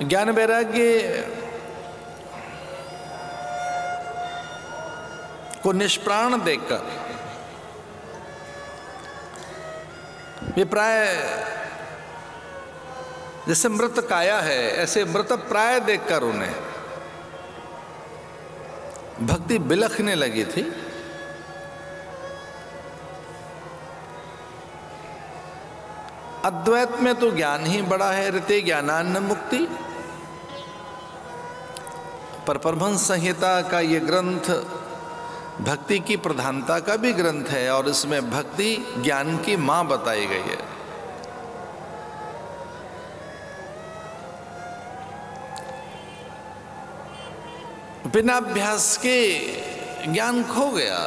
ज्ञान वैराग्य को निष्प्राण देखकर वे प्राय जैसे मृत काया है ऐसे मृत प्राय देखकर उन्हें भक्ति बिलखने लगी थी। अद्वैत में तो ज्ञान ही बड़ा है, ऋते ज्ञानान्न मुक्ति। पर परमहंस संहिता का ये ग्रंथ भक्ति की प्रधानता का भी ग्रंथ है और इसमें भक्ति ज्ञान की मां बताई गई है। बिना अभ्यास के ज्ञान खो गया,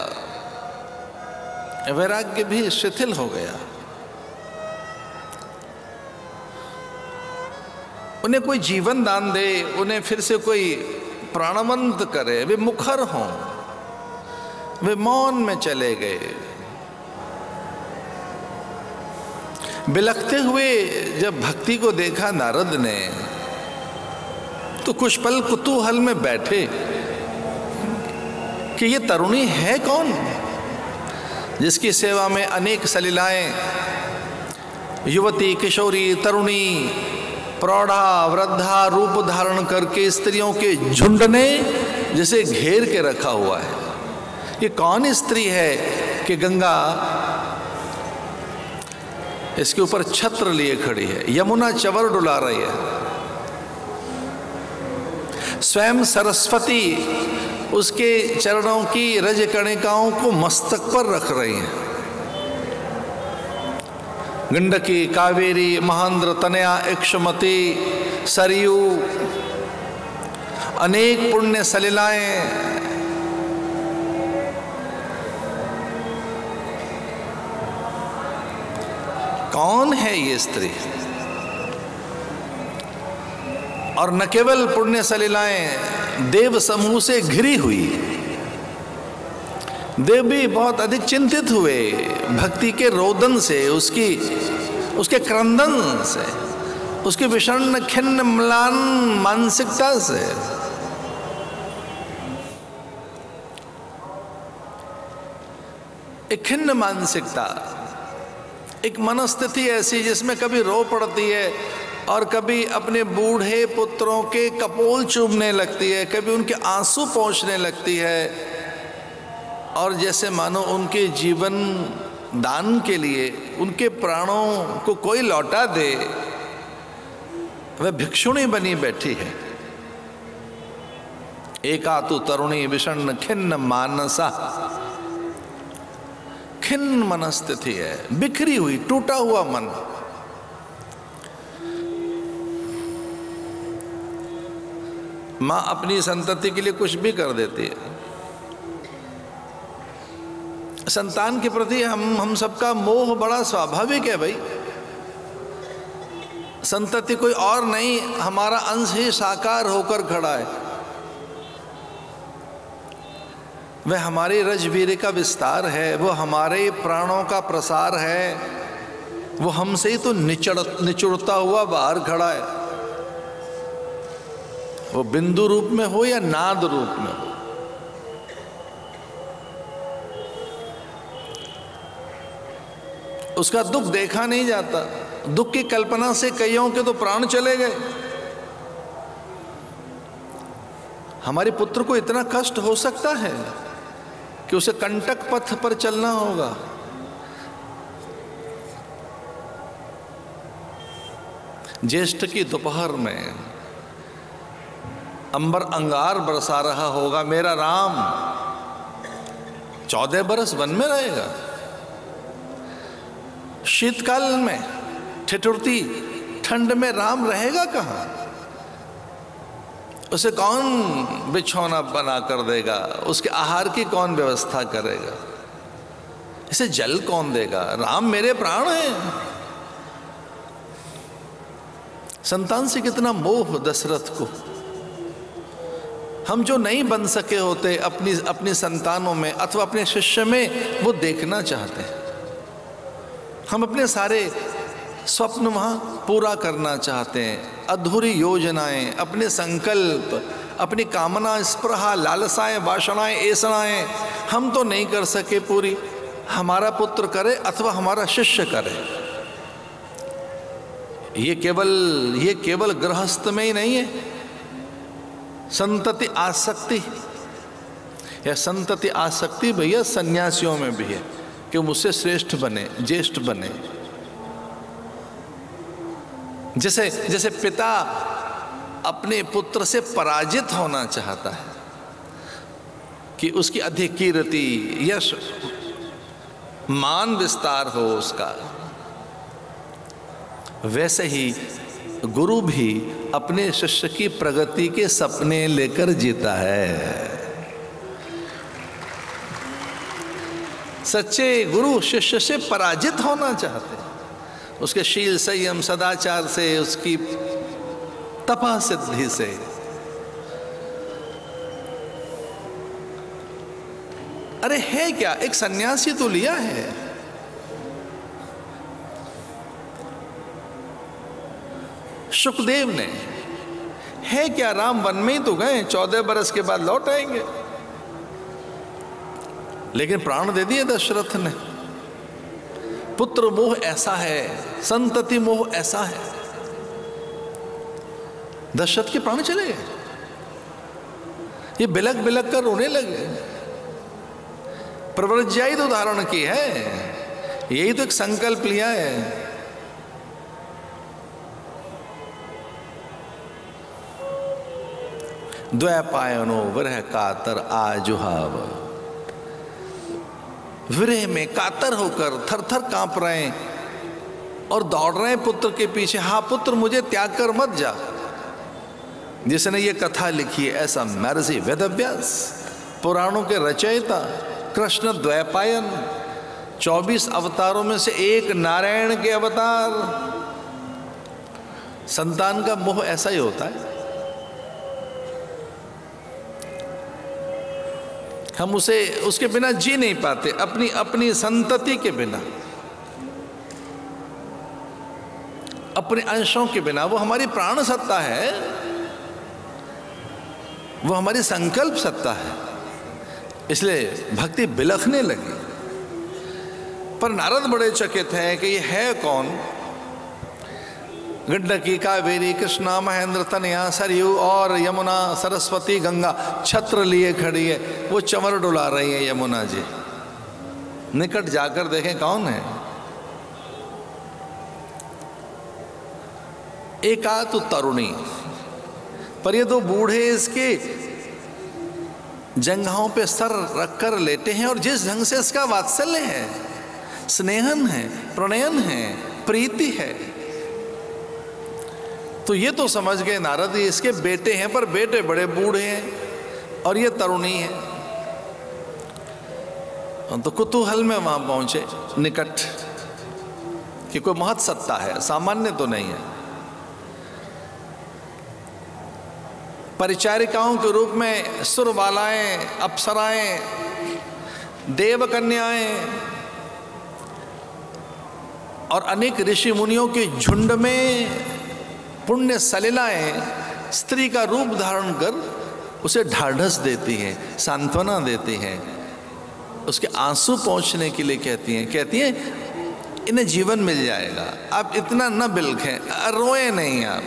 वैराग्य भी शिथिल हो गया। उन्हें कोई जीवन दान दे, उन्हें फिर से कोई प्राणवंत करे, वे मुखर हों, वे मौन में चले गए। बिलखते हुए जब भक्ति को देखा नारद ने तो कुछ पल कुतूहल में बैठे कि ये तरुणी है कौन जिसकी सेवा में अनेक सलीलाएं, युवती, किशोरी, तरुणी, प्रौढ़ा, वृद्धा रूप धारण करके स्त्रियों के झुंड ने जिसे घेर के रखा हुआ है। ये कौन स्त्री है कि गंगा इसके ऊपर छत्र लिए खड़ी है, यमुना चवर डुला रही है, स्वयं सरस्वती उसके चरणों की रज कणिकाओं को मस्तक पर रख रही हैं। गंडकी, कावेरी, महांद्र, तनया, इक्षुमती, सरयू, अनेक पुण्य सलिलाएं कौन है ये स्त्री? और न केवल पुण्य सलिलाएं देव समूह से घिरी हुई, देव भी बहुत अधिक चिंतित हुए भक्ति के रोदन से, उसके क्रंदन से, उसकी विषण्ण खिन्न म्लान मानसिकता से। एक खिन्न मानसिकता, एक मनस्थिति ऐसी जिसमें कभी रो पड़ती है और कभी अपने बूढ़े पुत्रों के कपोल चूमने लगती है, कभी उनके आंसू पोंछने लगती है और जैसे मानो उनके जीवन दान के लिए उनके प्राणों को कोई लौटा दे, वह भिक्षुणी बनी बैठी है। एकातु तरुणी विषण्ण खिन्न मानसा, खिन्न मनस्थिति है, बिखरी हुई, टूटा हुआ मन। मां अपनी संतति के लिए कुछ भी कर देती है। संतान के प्रति हम सबका मोह बड़ा स्वाभाविक है भाई। संतति कोई और नहीं, हमारा अंश ही साकार होकर खड़ा है। वह हमारी रजवीर का विस्तार है, वो हमारे प्राणों का प्रसार है, वो हमसे ही तो निचुड़ता हुआ बाहर खड़ा है। वो बिंदु रूप में हो या नाद रूप में हो। उसका दुख देखा नहीं जाता। दुख की कल्पना से कईयों के तो प्राण चले गए। हमारे पुत्र को इतना कष्ट हो सकता है कि उसे कंटक पथ पर चलना होगा। ज्येष्ठ की दोपहर में अंबर अंगार बरसा रहा होगा, मेरा राम 14 बरस वन में रहेगा। शीतकाल में ठिठुरती ठंड में राम रहेगा कहाँ? उसे कौन बिछौना बना कर देगा? उसके आहार की कौन व्यवस्था करेगा? इसे जल कौन देगा? राम मेरे प्राण हैं। संतान से कितना मोह दशरथ को। हम जो नहीं बन सके होते अपनी संतानों में अथवा अपने शिष्य में, वो देखना चाहते हैं। हम अपने सारे स्वप्न वहाँ पूरा करना चाहते हैं, अधूरी योजनाएं, अपने संकल्प, अपनी कामना, स्पृहा, लालसाएं, वासनाएं, ऐसनाएं हम तो नहीं कर सके पूरी, हमारा पुत्र करे अथवा हमारा शिष्य करे। ये केवल गृहस्थ में ही नहीं है, संतति आसक्ति, यह संतति आसक्ति भैया सन्यासियों में भी है कि मुझसे श्रेष्ठ बने, ज्येष्ठ बने। जैसे पिता अपने पुत्र से पराजित होना चाहता है कि उसकी अधिक कीर्ति, यश, मान विस्तार हो उसका, वैसे ही गुरु भी अपने शिष्य की प्रगति के सपने लेकर जीता है। सच्चे गुरु शिष्य से पराजित होना चाहते हैं, उसके शील, संयम, सदाचार से, उसकी तपा सिद्धि से। अरे है क्या, एक सन्यासी तो लिया है, सुखदेव ने, है क्या, राम वन में ही तो गए, 14 बरस के बाद लौट आएंगे, लेकिन प्राण दे दिए दशरथ ने। पुत्र मोह ऐसा है, संतति मोह ऐसा है, दशरथ के प्राण चले गए, ये बिलक बिलक कर रोने लगे। प्रव्रज्यायी तो धारण की है, यही तो एक संकल्प लिया है। द्वैपायनो विरह कातर आजुहाव, विरह में कातर होकर थर थर कांप रहे हैं और दौड़ रहे हैं पुत्र के पीछे। हाँ पुत्र मुझे त्याग कर मत जा। जिसने ये कथा लिखी है ऐसा महर्षि वेदव्यास, पुराणों के रचयिता कृष्ण द्वैपायन, 24 अवतारों में से एक नारायण के अवतार। संतान का मोह ऐसा ही होता है, हम उसके बिना जी नहीं पाते, अपनी संतति के बिना, अपने अंशों के बिना। वो हमारी प्राण सत्ता है, वो हमारी संकल्प सत्ता है, इसलिए भक्ति बिलखने लगी। पर नारद बड़े चकित हैं कि ये है कौन। गंडकी, कावेरी, कृष्णा, महेंद्र, तनया, सरयू और यमुना, सरस्वती, गंगा छत्र लिए खड़ी है, वो चंवर डुला रही है यमुना जी। निकट जाकर देखें कौन है। एक आ तो तरुणी, पर ये दो बूढ़े इसके जंघाओं पे सर रखकर लेटे हैं, और जिस ढंग से इसका वात्सल्य है, स्नेहन है, प्रणयन है, प्रीति है, तो ये तो समझ गए नारद ये इसके बेटे हैं, पर बेटे बड़े बूढ़े हैं और ये तरुणी है। तो कुतूहल में वहां पहुंचे निकट कि कोई महत सत्ता है, सामान्य तो नहीं है। परिचारिकाओं के रूप में सुरबालाएं, अप्सराएं, देव कन्याएं और अनेक ऋषि मुनियों के झुंड में पुण्य सलिलाएं स्त्री का रूप धारण कर उसे ढाढ़स देती हैं, सांत्वना देती हैं, उसके आंसू पहुंचने के लिए कहती हैं इन्हें जीवन मिल जाएगा, आप इतना न बिलखें, रोए नहीं आप।